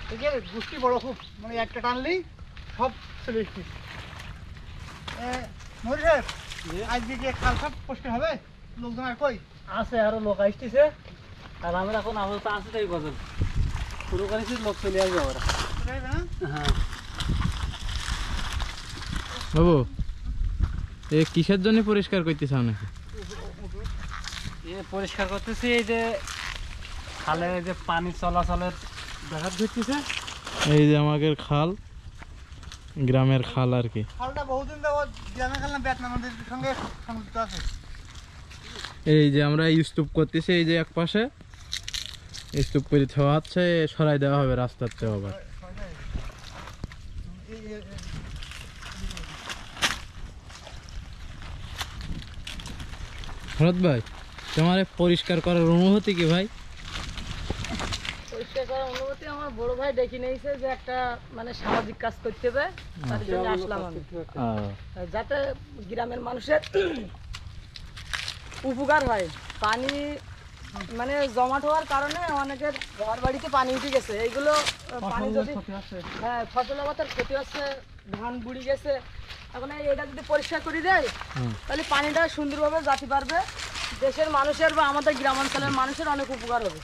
ঠিক আছে, গোষ্ঠী বড় খুব, মানে একটা টানলেই সব চলে এসছে। মরি সাহেব, আজকে কি খাল সব পরিষ্কার হবে? লোকজন আর কই আছে, আরো লোক আসতেছে। আর আমরা এখন আপাতত আছে তাই কজন শুরু করেছি, লোক চলে আসবে আমরা। হ্যাঁ বাবু, এ কিসের জন্য পরিষ্কার করতেছ নাকি? পরিষ্কার করতেছি, এই যে খালে যে পানি চলাচলের দেখা ধরতেছে। এই যে আমাদের খাল, গ্রামের খাল আর কি। খালটা বহুদিন যাবত গ্রামে খেললাম, বেতনা নদীর সঙ্গে সংযুক্ত আছে। এই যে আমরা স্তূপ করতেছি, এই যে এক পাশে স্তূপ করে দেওয়া হচ্ছে, সরাই দেওয়া হবে রাস্তার চেয়ে আবার। ভরত ভাই, তোমার পরিষ্কার করার অনুভূতি কি ভাই? পরিষ্কার করার অনুমতি আমার বড় ভাই ডেকে নিয়েছে যে একটা মানে সামাজিক কাজ করতে হবে, তার জন্য আসলাম আমি, যাতে গ্রামের মানুষের উপকার হয়। পানি মানে জমাট হওয়ার কারণে অনেকের ঘর বাড়িতে পানি উঠে গেছে, এইগুলো পানি যদি হ্যাঁ ফসল আবাদের ক্ষতি হচ্ছে, ধান বুড়ি গেছে। এখন এটা যদি পরিষ্কার করে দেয় তাহলে পানিটা সুন্দরভাবে যেতে পারবে, দেশের মানুষের বা আমাদের গ্রামাঞ্চলের মানুষের অনেক উপকার হবে।